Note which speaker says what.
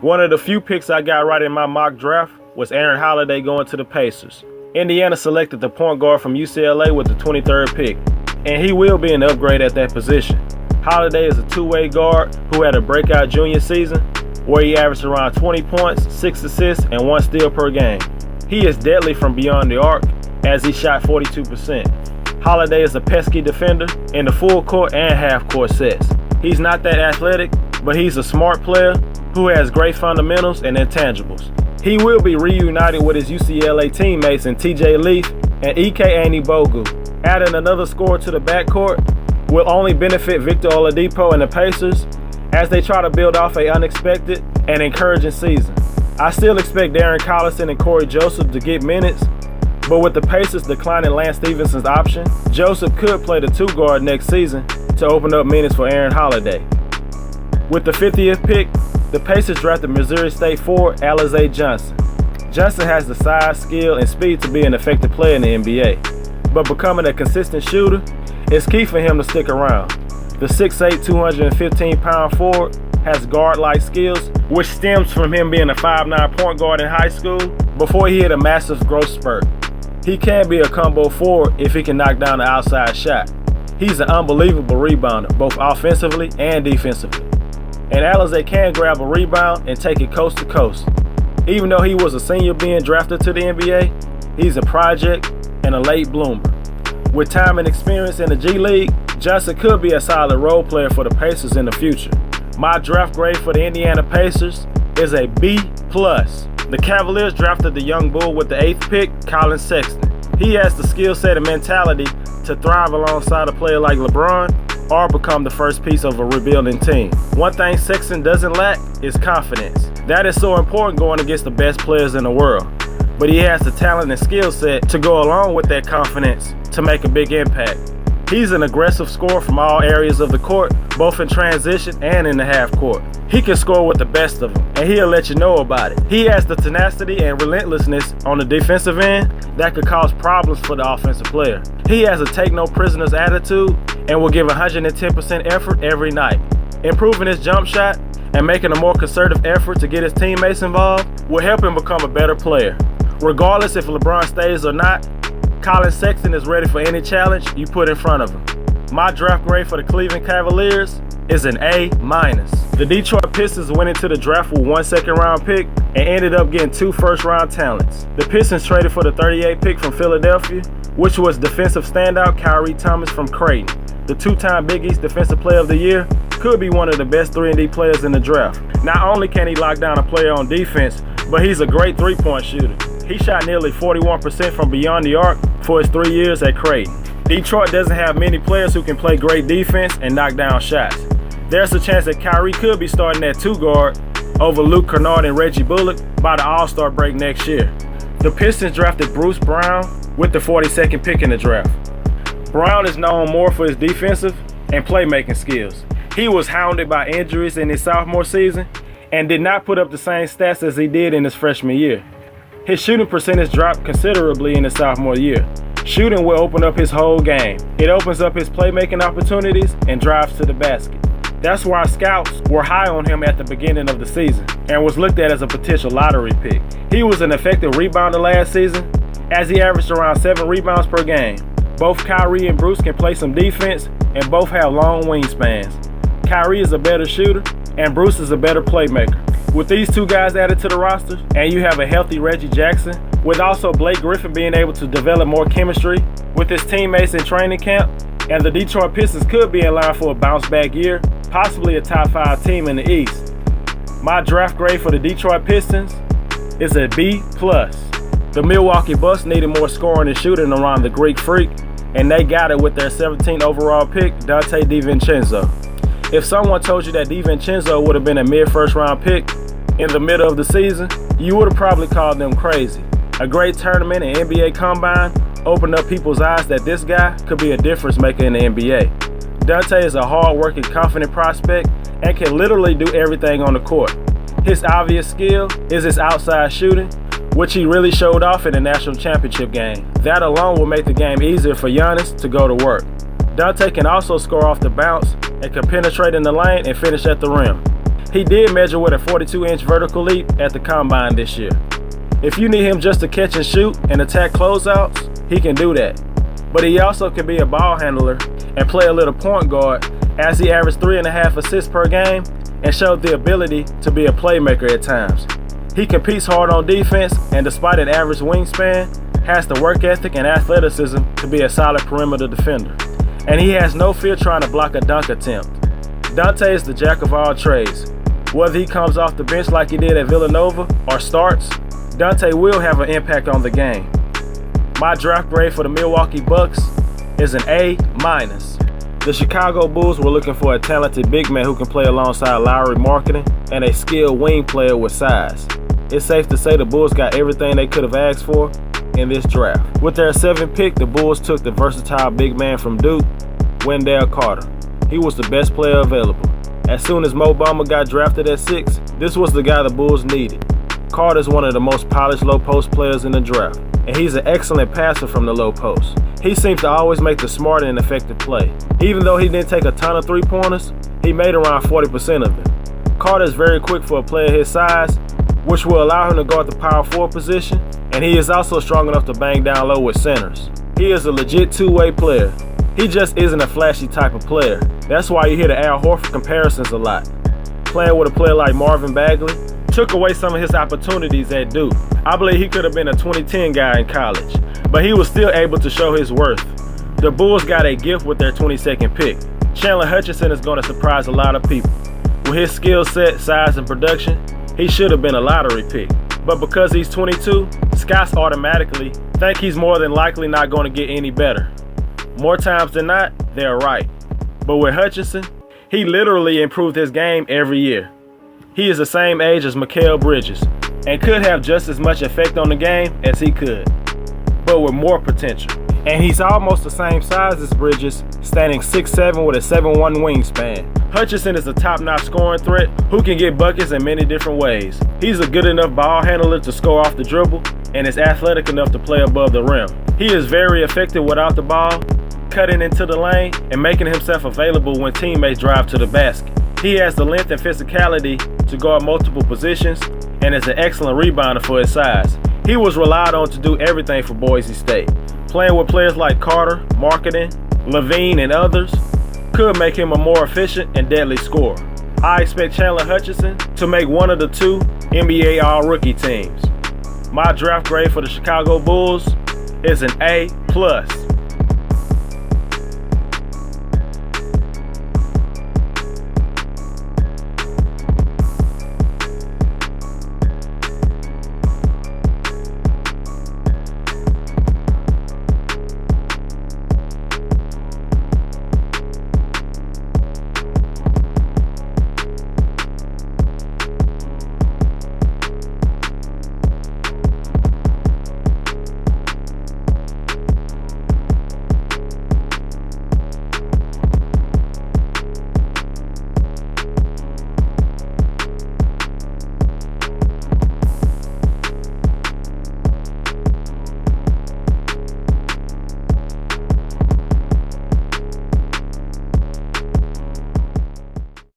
Speaker 1: One of the few picks I got right in my mock draft was Aaron Holiday going to the Pacers. Indiana selected the point guard from UCLA with the 23rd pick, and he will be an upgrade at that position. Holiday is a two-way guard who had a breakout junior season where he averaged around 20 points, 6 assists, and 1 steal per game. He is deadly from beyond the arc as he shot 42%. Holiday is a pesky defender in the full court and half court sets. He's not that athletic, but he's a smart player who has great fundamentals and intangibles. He will be reunited with his UCLA teammates in TJ Leaf and Ike Anigbogu. Adding another scorer to the backcourt will only benefit Victor Oladipo and the Pacers as they try to build off an unexpected and encouraging season. I still expect Darren Collison and Corey Joseph to get minutes, but with the Pacers declining Lance Stephenson's option, Joseph could play the two guard next season to open up minutes for Aaron Holiday. With the 50th pick, the Pacers drafted Missouri State forward Alize Johnson. Johnson has the size, skill, and speed to be an effective player in the NBA, but becoming a consistent shooter is key for him to stick around. The 6'8", 215-pound forward has guard-like skills, which stems from him being a 5'9" point guard in high school before he hit a massive growth spurt. He can be a combo forward if he can knock down the outside shot. He's an unbelievable rebounder, both offensively and defensively. And Alize can grab a rebound and take it coast to coast. Even though he was a senior being drafted to the NBA, he's a project and a late bloomer. With time and experience in the G League, Johnson could be a solid role player for the Pacers in the future. My draft grade for the Indiana Pacers is a B+. The Cavaliers drafted the young bull with the 8th pick, Collin Sexton. He has the skill set and mentality to thrive alongside a player like LeBron or become the first piece of a rebuilding team. One thing Sexton doesn't lack is confidence. That is so important going against the best players in the world. But he has the talent and skill set to go along with that confidence to make a big impact. He's an aggressive scorer from all areas of the court, both in transition and in the half court. He can score with the best of them, and he'll let you know about it. He has the tenacity and relentlessness on the defensive end that could cause problems for the offensive player. He has a take-no-prisoners attitude and will give 110% effort every night. Improving his jump shot and making a more concerted effort to get his teammates involved will help him become a better player. Regardless if LeBron stays or not, Collin Sexton is ready for any challenge you put in front of him. My draft grade for the Cleveland Cavaliers is an A-. The Detroit Pistons went into the draft with 1 second-round pick and ended up getting 2 first-round talents. The Pistons traded for the 38th pick from Philadelphia, which was defensive standout Kyrie Thomas from Creighton. The 2-time Big East Defensive Player of the Year could be one of the best 3-and-D players in the draft. Not only can he lock down a player on defense, but he's a great three-point shooter. He shot nearly 41% from beyond the arc for his 3 years at Creighton. Detroit doesn't have many players who can play great defense and knock down shots. There's a chance that Kyrie could be starting at 2 guard over Luke Kennard and Reggie Bullock by the All-Star break next year. The Pistons drafted Bruce Brown with the 42nd pick in the draft. Brown is known more for his defensive and playmaking skills. He was hounded by injuries in his sophomore season and did not put up the same stats as he did in his freshman year. His shooting percentage dropped considerably in his sophomore year. Shooting will open up his whole game. It opens up his playmaking opportunities and drives to the basket. That's why scouts were high on him at the beginning of the season and was looked at as a potential lottery pick. He was an effective rebounder last season as he averaged around 7 rebounds per game. Both Kyrie and Bruce can play some defense and both have long wingspans. Kyrie is a better shooter and Bruce is a better playmaker. With these 2 guys added to the roster, and you have a healthy Reggie Jackson, with also Blake Griffin being able to develop more chemistry with his teammates in training camp, and the Detroit Pistons could be in line for a bounce-back year, possibly a top 5 team in the East. My draft grade for the Detroit Pistons is a B+. The Milwaukee Bucks needed more scoring and shooting around the Greek Freak, and they got it with their 17th overall pick, Donte DiVincenzo. If someone told you that DiVincenzo would have been a mid-first round pick in the middle of the season, you would have probably called them crazy. A great tournament and NBA combine opened up people's eyes that this guy could be a difference maker in the NBA. Donte is a hard-working, confident prospect and can literally do everything on the court. His obvious skill is his outside shooting, which he really showed off in the national championship game. That alone will make the game easier for Giannis to go to work. Donte can also score off the bounce and can penetrate in the lane and finish at the rim. He did measure with a 42-inch vertical leap at the combine this year. If you need him just to catch and shoot and attack closeouts, he can do that. But he also can be a ball handler and play a little point guard, as he averaged 3.5 assists per game and showed the ability to be a playmaker at times. He competes hard on defense, and despite an average wingspan, has the work ethic and athleticism to be a solid perimeter defender. And he has no fear trying to block a dunk attempt. Donte is the jack of all trades. Whether he comes off the bench like he did at Villanova or starts, Donte will have an impact on the game. My draft grade for the Milwaukee Bucks is an A-. The Chicago Bulls were looking for a talented big man who can play alongside Lowry Marketing and a skilled wing player with size. It's safe to say the Bulls got everything they could have asked for in this draft. With their 7th pick, the Bulls took the versatile big man from Duke, Wendell Carter. He was the best player available. As soon as Mo Bamba got drafted at 6, this was the guy the Bulls needed. Carter is one of the most polished low post players in the draft, and he's an excellent passer from the low post. He seems to always make the smart and effective play. Even though he didn't take a ton of three-pointers, he made around 40% of them. Carter is very quick for a player his size, which will allow him to guard the power forward position, and he is also strong enough to bang down low with centers. He is a legit two-way player. He just isn't a flashy type of player. That's why you hear the Al Horford comparisons a lot. Playing with a player like Marvin Bagley took away some of his opportunities at Duke. I believe he could have been a 2010 guy in college, but he was still able to show his worth. The Bulls got a gift with their 22nd pick. Chandler Hutchison is going to surprise a lot of people. With his skill set, size, and production, he should have been a lottery pick. But because he's 22, scouts automatically think he's more than likely not going to get any better. More times than not, they're right. But with Hutchison, he literally improved his game every year. He is the same age as Mikal Bridges and could have just as much effect on the game as he could, but with more potential. And he's almost the same size as Bridges, standing 6'7" with a 7'1" wingspan. Hutchison is a top-notch scoring threat who can get buckets in many different ways. He's a good enough ball handler to score off the dribble and is athletic enough to play above the rim. He is very effective without the ball, cutting into the lane and making himself available when teammates drive to the basket. He has the length and physicality to guard multiple positions and is an excellent rebounder for his size. He was relied on to do everything for Boise State. Playing with players like Carter, Marketing, Levine, and others could make him a more efficient and deadly scorer. I expect Chandler Hutchison to make one of the 2 NBA All-Rookie teams. My draft grade for the Chicago Bulls is an A+.